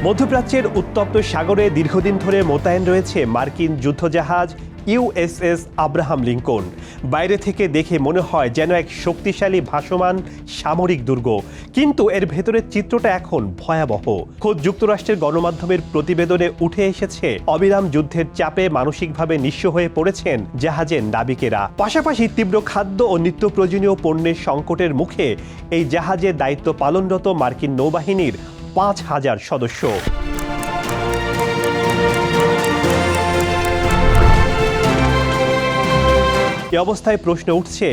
মধ্যপ্রাচ্যের উত্তপ্ত সাগরে দীর্ঘদিন ধরে মোতায়েন রয়েছে মার্কিন যুদ্ধজাহাজ ইউএসএস আব্রাহাম লিঙ্কন। বাইরে থেকে দেখে মনে হয় যেন এক শক্তিশালী ভাসমান সামরিক দুর্গ, কিন্তু এর ভেতরের চিত্রটা এখন ভয়াবহ। খোদ যুক্তরাষ্ট্রের গণমাধ্যমের প্রতিবেদনে উঠে এসেছে অবিরাম যুদ্ধের চাপে মানসিকভাবে নিঃস্ব হয়ে পড়েছেন জাহাজের নাবিকেরা। পাশাপাশি তীব্র খাদ্য ও নিত্য প্রয়োজনীয় পণ্যের সংকটের মুখে এই জাহাজে দায়িত্ব পালনরত মার্কিন নৌবাহিনীর ৫,০০০ সদস্য। এ অবস্থায় প্রশ্ন উঠছে,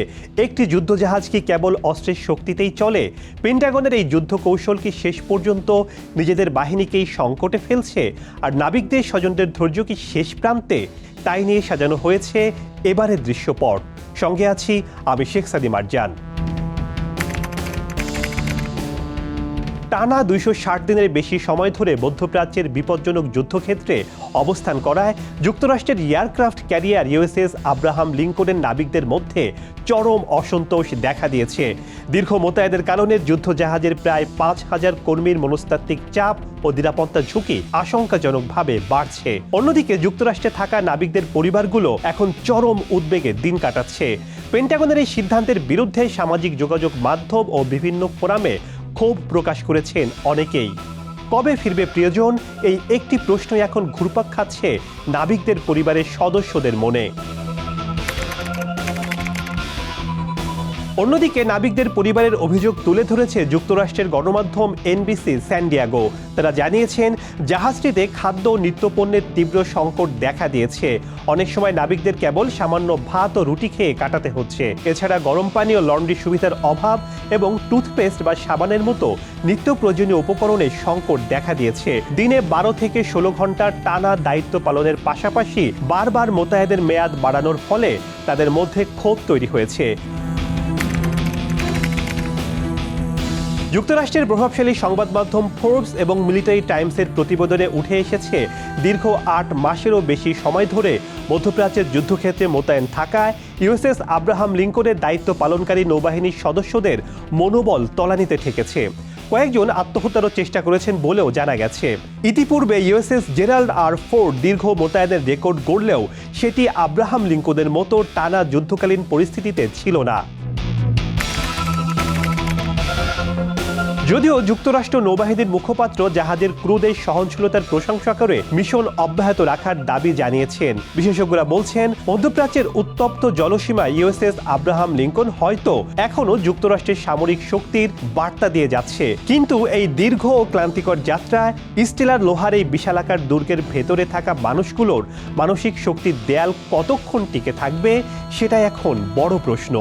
একটি যুদ্ধজাহাজ কি কেবল অস্ত্রের শক্তিতেই চলে? পেন্টাগনের এই যুদ্ধ কৌশল কি শেষ পর্যন্ত নিজেদের বাহিনীকেই সংকটে ফেলছে? আর নাবিকদের স্বজনদের ধৈর্য কি শেষ প্রান্তে? তাই নিয়ে সাজানো হয়েছে এবারের দৃশ্যপট। সঙ্গে আছি আমি শেখ সাদি মারজান। টানা ২৬০ দিনের বেশি সময় ধরে মধ্যপ্রাচ্যের বিপজ্জনক যুদ্ধক্ষেত্রে অবস্থান করায় যুক্তরাষ্ট্রের এয়ারক্রাফট ক্যারিয়ার ইউএসএস আব্রাহাম লিঙ্কনের নাবিকদের মধ্যে চরম অসন্তোষ দেখা দিয়েছে। দীর্ঘ মোতায়েনের কারণে যুদ্ধজাহাজের প্রায় ৫,০০০ কর্মীর মনস্তাত্ত্বিক চাপ ও নিরাপত্তা ঝুঁকি আশঙ্কাজনকভাবে বাড়ছে। অন্যদিকে যুক্তরাষ্ট্রে থাকা নাবিকদের পরিবারগুলো এখন চরম উদ্বেগে দিন কাটাচ্ছে। পেন্টাগনের এই সিদ্ধান্তের বিরুদ্ধে সামাজিক যোগাযোগ মাধ্যম ও বিভিন্ন ফোরামে ক্ষোভ প্রকাশ করেছেন অনেকেই। কবে ফিরবে প্রিয়জন, এই একটি প্রশ্নই এখন ঘুরপাক খাচ্ছে নাবিকদের পরিবারের সদস্যদের মনে। অন্যদিকে নাবিকদের পরিবারের অভিযোগ তুলে ধরেছে যুক্তরাষ্ট্রের গণমাধ্যম এনবিসি স্যান ডিয়েগো। তারা জানিয়েছেন, জাহাজটিতে খাদ্য ও নিত্যপণ্যের তীব্র সংকট দেখা দিয়েছে। অনেক সময় নাবিকদের কেবল সামান্য ভাত ও রুটি খেয়ে কাটাতে হচ্ছে। এছাড়া গরম পানি ও লন্ড্রি সুবিধার অভাব এবং টুথপেস্ট বা সাবানের মতো নিত্য প্রয়োজনীয় উপকরণের সংকট দেখা দিয়েছে। দিনে ১২ থেকে ১৬ ঘন্টার টানা দায়িত্ব পালনের পাশাপাশি বারবার মোতায়েনের মেয়াদ বাড়ানোর ফলে তাদের মধ্যে ক্ষোভ তৈরি হয়েছে। যুক্তরাষ্ট্রের প্রভাবশালী সংবাদ মাধ্যম ফোর্বস এবং মিলিটারি টাইমসের প্রতিবেদনে উঠে এসেছে, দীর্ঘ ৮ মাসেরও বেশি সময় ধরে মধ্যপ্রাচ্যের যুদ্ধক্ষেত্রে মোতায়েন থাকায় ইউএসএস আব্রাহাম লিঙ্কনের দায়িত্ব পালনকারী নৌবাহিনীর সদস্যদের মনোবল তলানিতে ঠেকেছে। কয়েকজন আত্মহত্যারও চেষ্টা করেছেন বলেও জানা গেছে। ইতিপূর্বে ইউএসএস জেরাল্ড আর ফোর্ড দীর্ঘ মোতায়েনের রেকর্ড গড়লেও সেটি আব্রাহাম লিঙ্কনের মতো টানা যুদ্ধকালীন পরিস্থিতিতে ছিল না। যদিও যুক্তরাষ্ট্র নৌবাহিনীর মুখপাত্র জাহাজের ক্রুদের সহনশীলতার প্রশংসা করে মিশন অব্যাহত রাখার দাবি জানিয়েছেন। বিশেষজ্ঞরা বলছেন, মধ্যপ্রাচ্যের উত্তপ্ত জলসীমায় ইউএসএস আব্রাহাম লিঙ্কন হয়তো এখনও যুক্তরাষ্ট্রের সামরিক শক্তির বার্তা দিয়ে যাচ্ছে, কিন্তু এই দীর্ঘ ও ক্লান্তিকর যাত্রায় স্টিলার লোহার এই বিশালাকার দুর্গের ভেতরে থাকা মানুষগুলোর মানসিক শক্তির দেয়াল কতক্ষণ টিকে থাকবে, সেটাই এখন বড় প্রশ্ন।